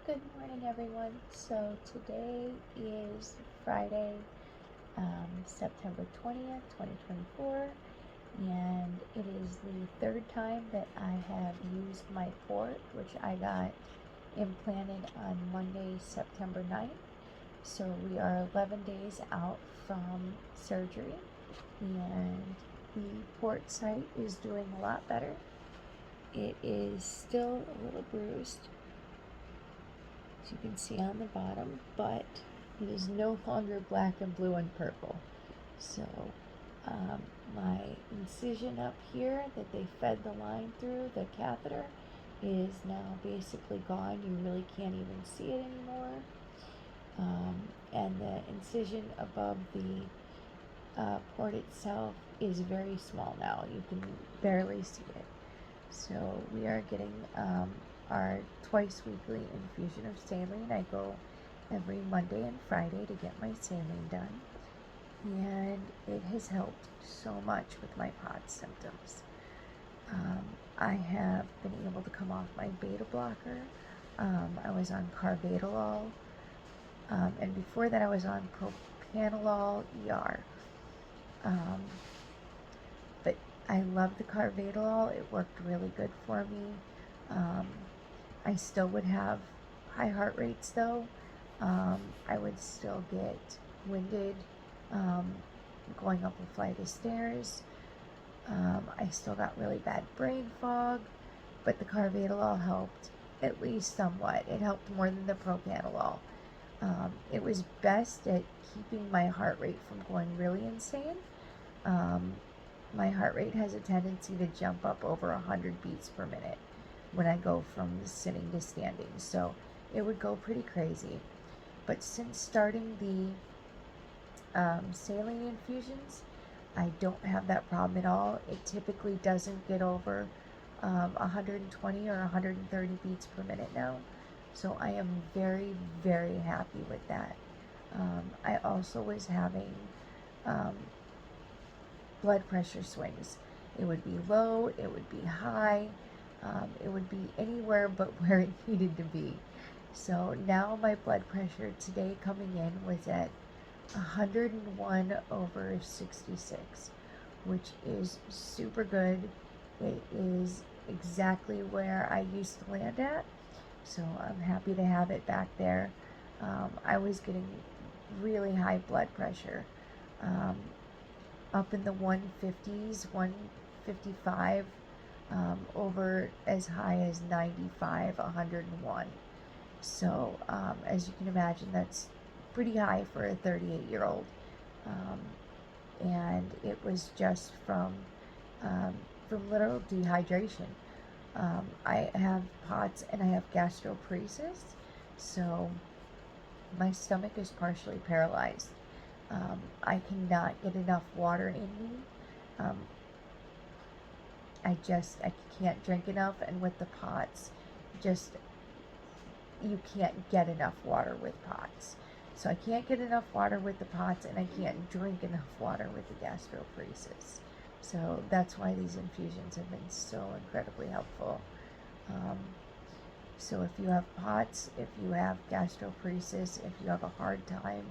Good morning, everyone. So today is Friday, September 20th, 2024, and it is the third time that I have used my port, which I got implanted on Monday, September 9th. So we are 11 days out from surgery, and the port site is doing a lot better. It is still a little bruised, as you can see on the bottom, but it is no longer black and blue and purple. So my incision up here that they fed the line through, the catheter, is now basically gone. You really can't even see it anymore. And the incision above the port itself is very small now. You can barely see it. So we are getting our twice weekly infusion of saline. I go every Monday and Friday to get my saline done, and it has helped so much with my POTS symptoms. I have been able to come off my beta blocker. I was on carvedilol, and before that I was on propranolol ER. But I love the carvedilol. It worked really good for me. I still would have high heart rates though. I would still get winded going up a flight of stairs. I still got really bad brain fog, but the carvedilol helped at least somewhat. It helped more than the propranolol. It was best at keeping my heart rate from going really insane. My heart rate has a tendency to jump up over 100 beats per minute when I go from sitting to standing, so it would go pretty crazy. But since starting the saline infusions, I don't have that problem at all. It typically doesn't get over 120 or 130 beats per minute now, so I am very, very happy with that. I also was having blood pressure swings. It would be low, it would be high, it would be anywhere but where it needed to be. So now my blood pressure today coming in was at 101/66, which is super good. It is exactly where I used to land at, so I'm happy to have it back there. I was getting really high blood pressure, up in the 150s, 155, over as high as 95, 101. So as you can imagine, that's pretty high for a 38-year-old. And it was just from literal dehydration. I have POTS and I have gastroparesis, so my stomach is partially paralyzed. I cannot get enough water in me. I can't drink enough, and with the POTS, you can't get enough water with POTS. So I can't get enough water with the POTS, and I can't drink enough water with the gastroparesis. So that's why these infusions have been so incredibly helpful. So if you have POTS, if you have gastroparesis, if you have a hard time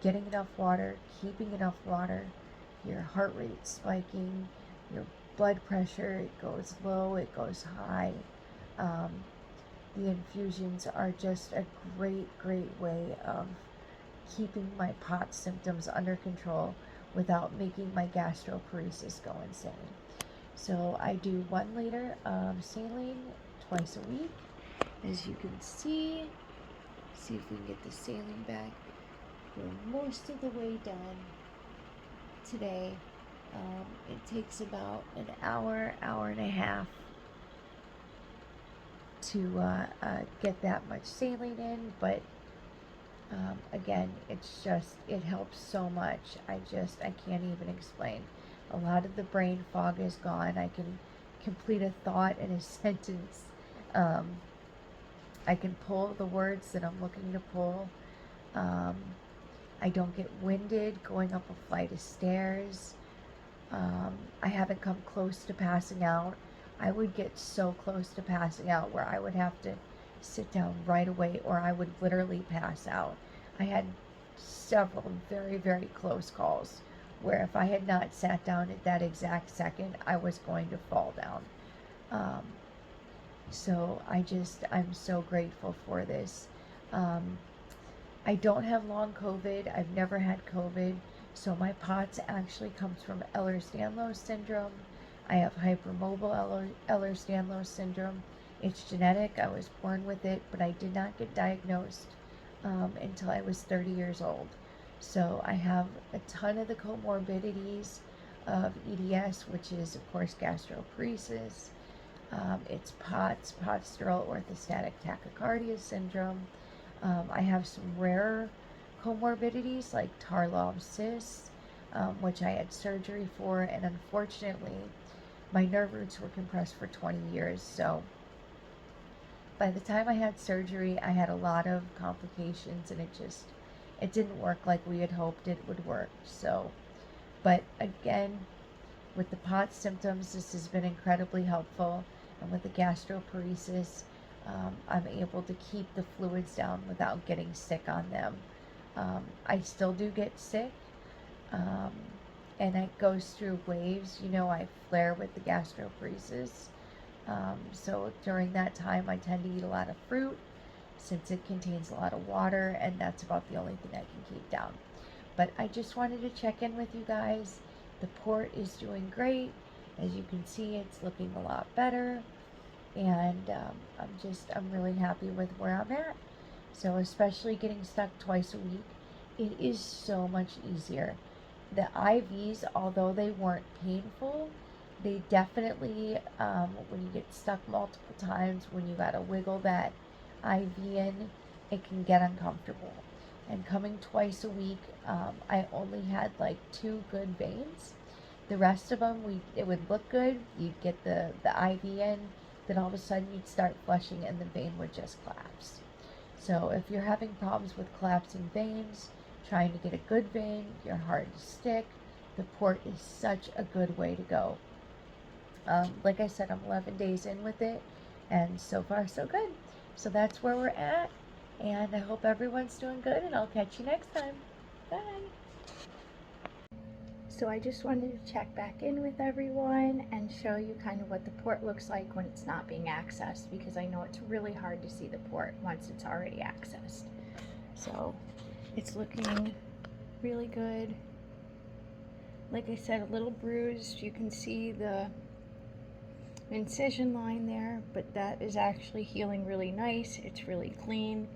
getting enough water, keeping enough water, your heart rate spiking, your blood pressure, it goes low, it goes high. The infusions are just a great, great way of keeping my POTS symptoms under control without making my gastroparesis go insane. So I do 1 liter of saline twice a week. As you can see if we can get the saline back. We're most of the way done today. It takes about an hour, hour and a half to get that much saline in, but again, it helps so much. I can't even explain. A lot of the brain fog is gone. I can complete a thought in a sentence. I can pull the words that I'm looking to pull. I don't get winded going up a flight of stairs. I haven't come close to passing out. I would get so close to passing out where I would have to sit down right away or I would literally pass out. I had several very, very close calls where if I had not sat down at that exact second, I was going to fall down. Um, so I'm so grateful for this. Um, I don't have long COVID. I've never had COVID. So my POTS actually comes from Ehlers-Danlos syndrome. I have hypermobile Ehlers-Danlos syndrome. It's genetic. I was born with it, but I did not get diagnosed until I was 30 years old. So I have a ton of the comorbidities of EDS, which is, of course, gastroparesis. It's POTS, postural orthostatic tachycardia syndrome. I have some rare comorbidities like Tarlov cysts, which I had surgery for, and unfortunately, my nerve roots were compressed for 20 years. So by the time I had surgery, I had a lot of complications, and it didn't work like we had hoped it would work. So, but again, with the POTS symptoms, this has been incredibly helpful, and with the gastroparesis, I'm able to keep the fluids down without getting sick on them. I still do get sick, and it goes through waves. I flare with the gastroparesis. So during that time, I tend to eat a lot of fruit since it contains a lot of water, and that's about the only thing I can keep down. But I just wanted to check in with you guys. The port is doing great. As you can see, it's looking a lot better. And I'm really happy with where I'm at. So especially getting stuck twice a week, it is so much easier. The IVs, although they weren't painful, they definitely, when you get stuck multiple times, when you gotta wiggle that IV in, it can get uncomfortable. And coming twice a week, I only had like 2 good veins. The rest of them, it would look good. You'd get the IV in, then all of a sudden you'd start flushing and the vein would just collapse. So if you're having problems with collapsing veins, trying to get a good vein, you're hard to stick, the port is such a good way to go. Like I said, I'm 11 days in with it, and so far so good. So that's where we're at, and I hope everyone's doing good, and I'll catch you next time. Bye. So I just wanted to check back in with everyone and show you kind of what the port looks like when it's not being accessed, because I know it's really hard to see the port once it's already accessed. So it's looking really good. Like I said, a little bruised. You can see the incision line there, but that is actually healing really nice. It's really clean.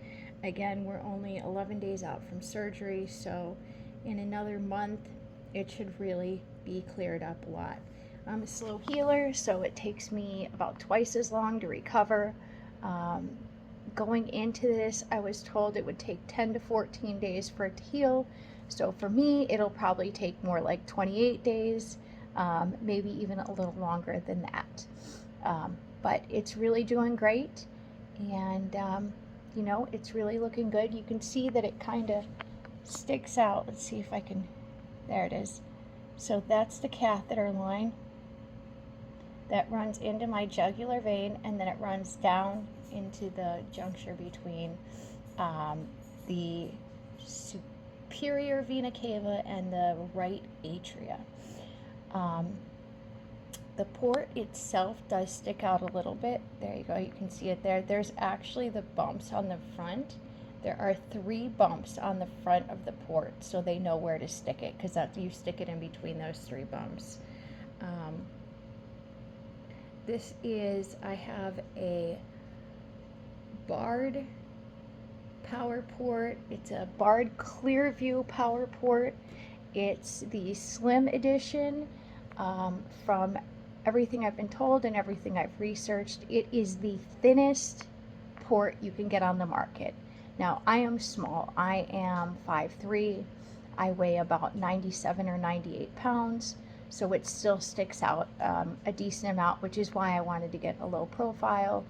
Again, we're only 11 days out from surgery, so in another month it should really be cleared up a lot. I'm a slow healer, so it takes me about twice as long to recover. Going into this, I was told it would take 10 to 14 days for it to heal. So for me, it'll probably take more like 28 days, maybe even a little longer than that. But it's really doing great, and it's really looking good. You can see that it kind of sticks out. Let's see if I can, there it is. So that's the catheter line that runs into my jugular vein, and then it runs down into the juncture between the superior vena cava and the right atria. The port itself does stick out a little bit. There you go, you can see it there. There's actually the bumps on the front. There are 3 bumps on the front of the port, so they know where to stick it, because you stick it in between those 3 bumps. This is, I have a Bard power port. It's a Bard Clearview power port. It's the slim edition. From everything I've been told and everything I've researched, it is the thinnest port you can get on the market. Now, I am small. I am 5'3". I weigh about 97 or 98 pounds, so it still sticks out a decent amount, which is why I wanted to get a low profile,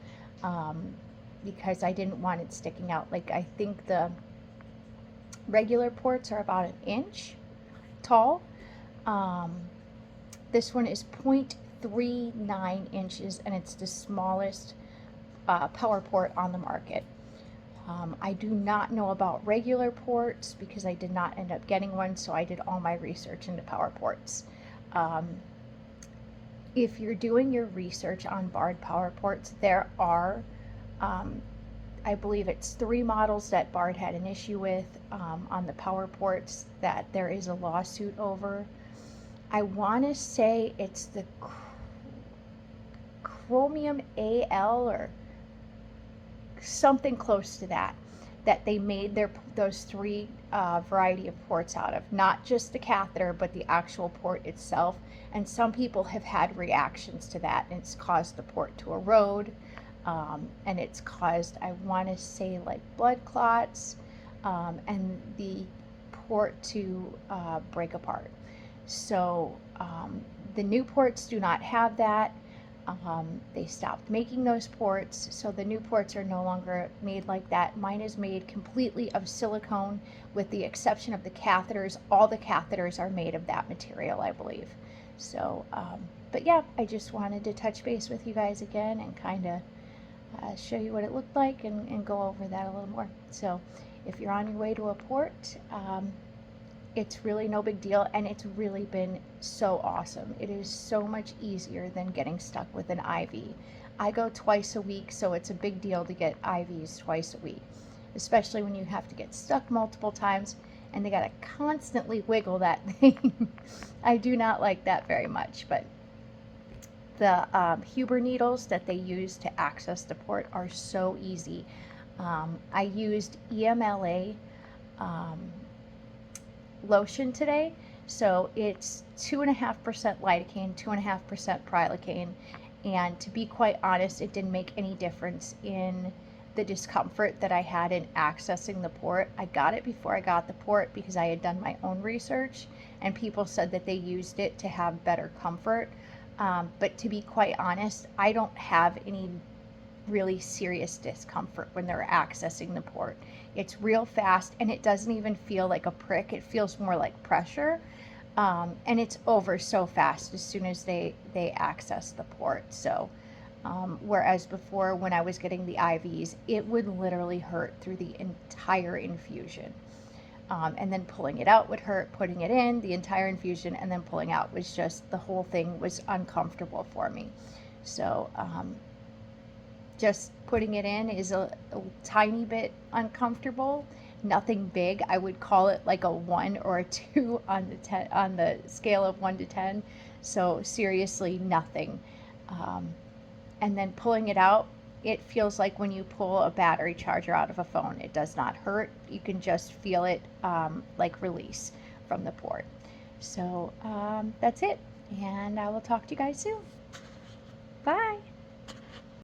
because I didn't want it sticking out. Like, I think the regular ports are about 1 inch tall. This one is 0.39 inches, and it's the smallest power port on the market. I do not know about regular ports because I did not end up getting one, so I did all my research into power ports. If you're doing your research on barred power ports, there are, I believe it's 3 models that Bard had an issue with on the power ports that there is a lawsuit over. I want to say it's the Chromium AL or something close to that, that they made those 3 variety of ports out of, not just the catheter but the actual port itself. And some people have had reactions to that, and it's caused the port to erode, and it's caused, I want to say, like blood clots, and the port to break apart. So the new ports do not have that. They stopped making those ports, so the new ports are no longer made like that. Mine is made completely of silicone, with the exception of the catheters. All the catheters are made of that material, I believe. So, but yeah, I just wanted to touch base with you guys again and kind of show you what it looked like and go over that a little more. So if you're on your way to a port, it's really no big deal, and it's really been so awesome. It is so much easier than getting stuck with an IV. I go twice a week, so it's a big deal to get IVs twice a week, especially when you have to get stuck multiple times and they gotta constantly wiggle that thing. I do not like that very much, but the Huber needles that they use to access the port are so easy. I used EMLA lotion today, so it's 2.5% lidocaine, 2.5% prilocaine, and to be quite honest, it didn't make any difference in the discomfort that I had in accessing the port. I got it before I got the port because I had done my own research, and people said that they used it to have better comfort, but to be quite honest, I don't have any really serious discomfort when they're accessing the port. It's real fast, and it doesn't even feel like a prick. It feels more like pressure, and it's over so fast as soon as they access the port. So whereas before, when I was getting the IVs, it would literally hurt through the entire infusion, and then pulling it out would hurt, putting it in, the entire infusion, and then pulling out was just, the whole thing was uncomfortable for me. So just putting it in is a tiny bit uncomfortable. Nothing big. I would call it like a 1 or a 2 on the scale of 1 to 10. So seriously, nothing. And then pulling it out, it feels like when you pull a battery charger out of a phone. It does not hurt. You can just feel it like release from the port. So that's it, and I will talk to you guys soon.